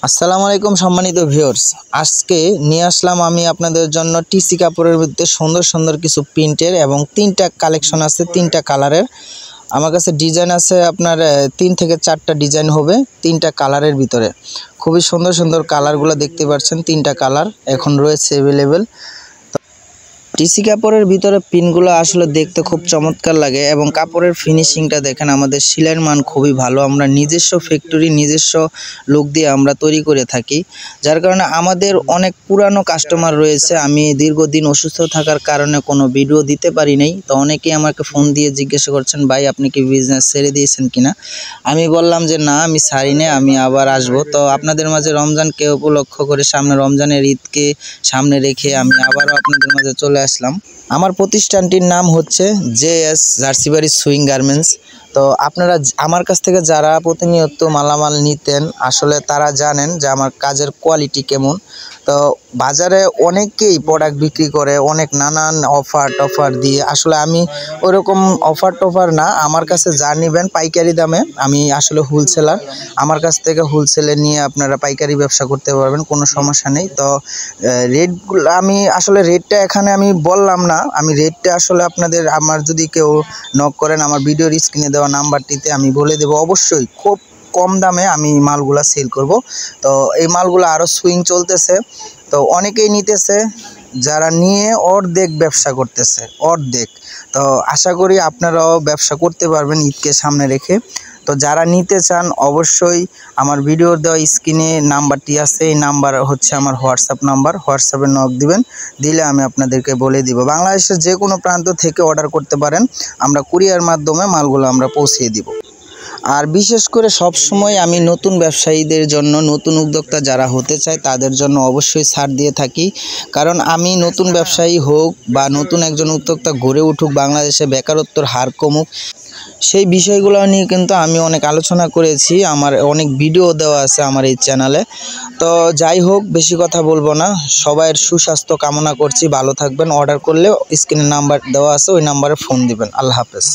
আসসালামু আলাইকুম সম্মানিত ভিউয়ার্স, আজকে নিয়ে আসলাম আমি আপনাদের জন্য টিসি কাপড়ের মধ্যে সুন্দর সুন্দর কিছু প্রিন্টের এবং তিনটা কালেকশন আছে, তিনটা কালারের। আমার কাছে ডিজাইন আছে আপনার 3 থেকে 4টা ডিজাইন হবে, তিনটা কালারের ভিতরে। খুবই সুন্দর সুন্দর কালারগুলো দেখতে পাচ্ছেন, তিনটা কালার এখন রয়েছে অ্যাভেলেবেল। টিসি কাপড়ের ভিতরে পিনগুলো আসলে দেখতে খুব চমৎকার লাগে এবং কাপড়ের ফিনিশিংটা দেখেন, আমাদের সেলাইয়ের মান খুবই ভালো। আমরা নিজস্ব ফ্যাক্টরি, নিজস্ব লোক দিয়ে আমরা তৈরি করে থাকি, যার কারণে আমাদের অনেক পুরানো কাস্টমার রয়েছে। আমি দীর্ঘদিন অসুস্থ থাকার কারণে কোনো ভিডিও দিতে পারি নাই, তো অনেকেই আমাকে ফোন দিয়ে জিজ্ঞাসা করছেন, ভাই আপনি কি বিজনেস ছেড়ে দিয়েছেন কিনা। আমি বললাম যে না, আমি ছাড়ি নাই, আমি আবার আসব। তো আপনাদের মাঝে রমজানকে উপলক্ষ করে, সামনে রমজানের ঈদকে সামনে রেখে আমি আবারও আপনাদের মাঝে চলে আসলাম। আমার প্রতিষ্ঠানটির নাম হচ্ছে JS জার্সিবাড়ি সুইং গার্মেন্টস। তো আপনারা আমার কাছ থেকে যারা প্রতিনিয়ত মালামাল নিতেন, আসলে তারা জানেন যে আমার কাজের কোয়ালিটি কেমন। তো বাজারে অনেকেই প্রোডাক্ট বিক্রি করে অনেক নানান অফার দিয়ে। আসলে আমি ওইরকম অফার না, আমার কাছে যা নেবেন পাইকারি দামে। আমি আসলে হোলসেলার, আমার কাছ থেকে হোলসেলে নিয়ে আপনারা পাইকারি ব্যবসা করতে পারবেন, কোনো সমস্যা নেই। তো রেটগুলো আমি আসলে রেটটা এখানে আমি বললাম না, আমি রেটটা আসলে আপনাদের, আমার যদি কেউ নক করেন আমার ভিডিওর স্ক্রিনে দেওয়া নাম্বারটিতে আমি বলে দেবো। অবশ্যই খুব কম দামে আমি মালগুলা সেল করব। তো এই মালগুলো আরও সুইং চলতেছে, তো অনেকেই নিতেছে, যারা নিয়ে অর্ধেক ব্যবসা করতেছে, অর্ধেক। তো আশা করি আপনারাও ব্যবসা করতে পারবেন ঈদকে সামনে রেখে। তো যারা নিতে চান অবশ্যই আমার ভিডিওর দেওয়া স্ক্রিনে নাম্বারটি আছে, এই নাম্বার হচ্ছে আমার হোয়াটসঅ্যাপ নাম্বার। হোয়াটসঅ্যাপে নক দিবেন, দিলে আমি আপনাদেরকে বলে দিব। বাংলাদেশের যে কোনো প্রান্ত থেকে অর্ডার করতে পারেন, আমরা কুরিয়ার মাধ্যমে মালগুলো আমরা পৌঁছিয়ে দিব। আর বিশেষ করে সব সময় আমি নতুন ব্যবসায়ীদের জন্য, নতুন উদ্যোক্তা যারা হতে চায় তাদের জন্য অবশ্যই ছাড় দিয়ে থাকি। কারণ আমি নতুন ব্যবসায়ী হোক বা নতুন একজন উদ্যোক্তা গড়ে উঠুক, বাংলাদেশে বেকারত্বের হার কমুক, সেই বিষয়গুলো নিয়ে কিন্তু আমি অনেক আলোচনা করেছি, আমার অনেক ভিডিও দেওয়া আছে আমার এই চ্যানেলে। তো যাই হোক, বেশি কথা বলবো না, সবাইয়ের সুস্বাস্থ্য কামনা করছি। ভালো থাকবেন। অর্ডার করলে স্ক্রিনে নাম্বার দেওয়া আছে, ওই নাম্বারে ফোন দিবেন। আল্লাহ হাফেজ।